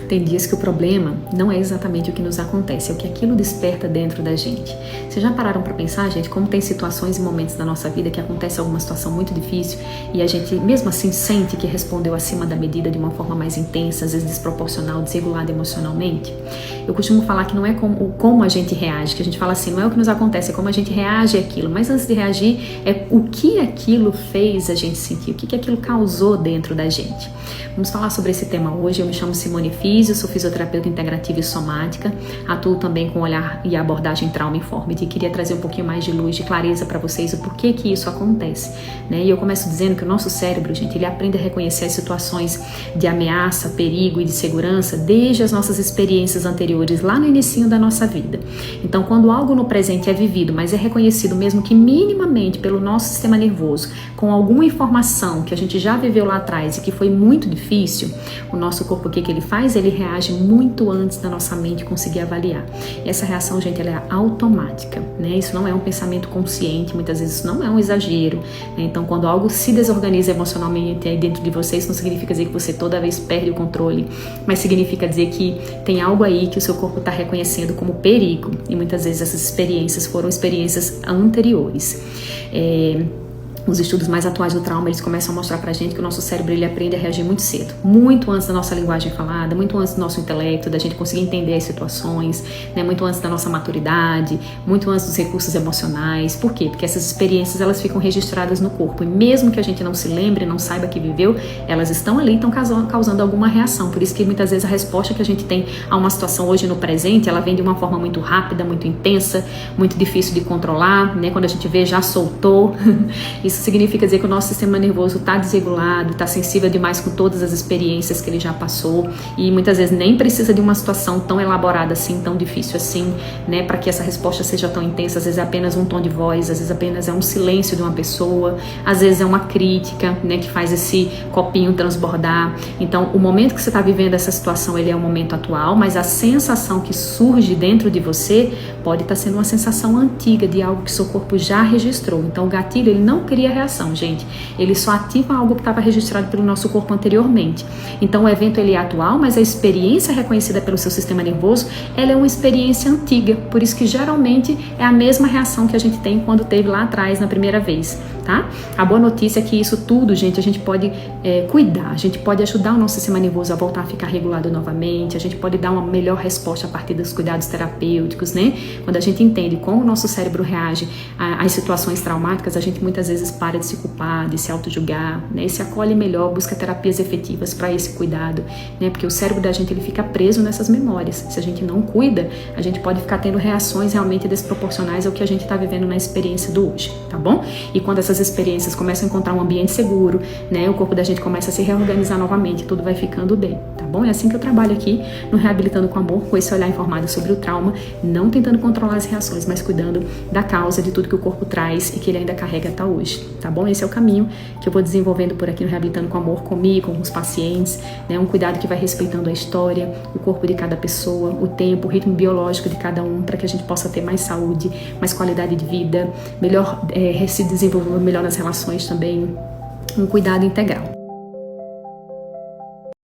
Tem dias que o problema não é exatamente o que nos acontece, é o que aquilo desperta dentro da gente. Vocês já pararam para pensar, gente, como tem situações e momentos da nossa vida que acontece alguma situação muito difícil e a gente, mesmo assim, sente que respondeu acima da medida de uma forma mais intensa, às vezes desproporcional, desregulada emocionalmente? Eu costumo falar que não é como a gente reage, que a gente fala assim, não é o que nos acontece, é como a gente reage àquilo, mas antes de reagir, é o que aquilo fez a gente sentir, o que aquilo causou dentro da gente. Vamos falar sobre esse tema hoje. Eu me chamo Simone Físio, sou fisioterapeuta integrativa e somática, atuo também com olhar e abordagem Trauma Informed e queria trazer um pouquinho mais de luz, de clareza para vocês o porquê que isso acontece, né? E eu começo dizendo que o nosso cérebro, gente, ele aprende a reconhecer as situações de ameaça, perigo e de segurança desde as nossas experiências anteriores, lá no inicinho da nossa vida. Então, quando algo no presente é vivido, mas é reconhecido mesmo que minimamente pelo nosso sistema nervoso, com alguma informação que a gente já viveu lá atrás e que foi muito difícil, o nosso corpo, o que ele faz? Ele reage muito antes da nossa mente conseguir avaliar. E essa reação, gente, ela é automática, né? Isso não é um pensamento consciente, muitas vezes isso não é um exagero, né? Então, quando algo se desorganiza emocionalmente aí dentro de você, isso não significa dizer que você toda vez perde o controle, mas significa dizer que tem algo aí que o seu corpo está reconhecendo como perigo. E muitas vezes essas experiências foram experiências anteriores. Os estudos mais atuais do trauma, eles começam a mostrar pra gente que o nosso cérebro, ele aprende a reagir muito cedo, muito antes da nossa linguagem falada, muito antes do nosso intelecto, da gente conseguir entender as situações, né? Muito antes da nossa maturidade, muito antes dos recursos emocionais. Por quê? Porque essas experiências, elas ficam registradas no corpo e mesmo que a gente não se lembre, não saiba que viveu, elas estão ali, estão causando alguma reação. Por isso que muitas vezes a resposta que a gente tem a uma situação hoje no presente, ela vem de uma forma muito rápida, muito intensa, muito difícil de controlar, né? Quando a gente vê, já soltou. Isso significa dizer que o nosso sistema nervoso está desregulado, está sensível demais com todas as experiências que ele já passou e muitas vezes nem precisa de uma situação tão elaborada assim, tão difícil assim, né, para que essa resposta seja tão intensa. Às vezes é apenas um tom de voz, às vezes apenas é um silêncio de uma pessoa, às vezes é uma crítica, né, que faz esse copinho transbordar. Então, o momento que você está vivendo essa situação, ele é o momento atual, mas a sensação que surge dentro de você pode estar sendo uma sensação antiga de algo que seu corpo já registrou. Então, o gatilho, ele não cria reação, gente. Ele só ativa algo que estava registrado pelo nosso corpo anteriormente. Então, o evento, ele é atual, mas a experiência reconhecida pelo seu sistema nervoso, ela é uma experiência antiga. Por isso que, geralmente, é a mesma reação que a gente tem quando teve lá atrás, na primeira vez, tá? A boa notícia é que isso tudo, gente, a gente pode cuidar, a gente pode ajudar o nosso sistema nervoso a voltar a ficar regulado novamente, a gente pode dar uma melhor resposta a partir dos cuidados terapêuticos, né? Quando a gente entende como o nosso cérebro reage às situações traumáticas, a gente muitas vezes para de se culpar, de se auto-julgar, né? E se acolhe melhor, busca terapias efetivas para esse cuidado, né? Porque o cérebro da gente, ele fica preso nessas memórias. Se a gente não cuida, a gente pode ficar tendo reações realmente desproporcionais ao que a gente está vivendo na experiência do hoje, tá bom? E quando essas experiências começam a encontrar um ambiente seguro, né? O corpo da gente começa a se reorganizar novamente, tudo vai ficando bem, tá bom? É assim que eu trabalho aqui no Reabilitando com Amor, com esse olhar informado sobre o trauma, não tentando controlar as reações, mas cuidando da causa de tudo que o corpo traz e que ele ainda carrega até hoje, tá bom? Esse é o caminho que eu vou desenvolvendo por aqui no Reabilitando com Amor, comigo, com os pacientes, né? Um cuidado que vai respeitando a história, o corpo de cada pessoa, o tempo, o ritmo biológico de cada um, para que a gente possa ter mais saúde, mais qualidade de vida, melhor se desenvolver melhor nas relações também, um cuidado integral,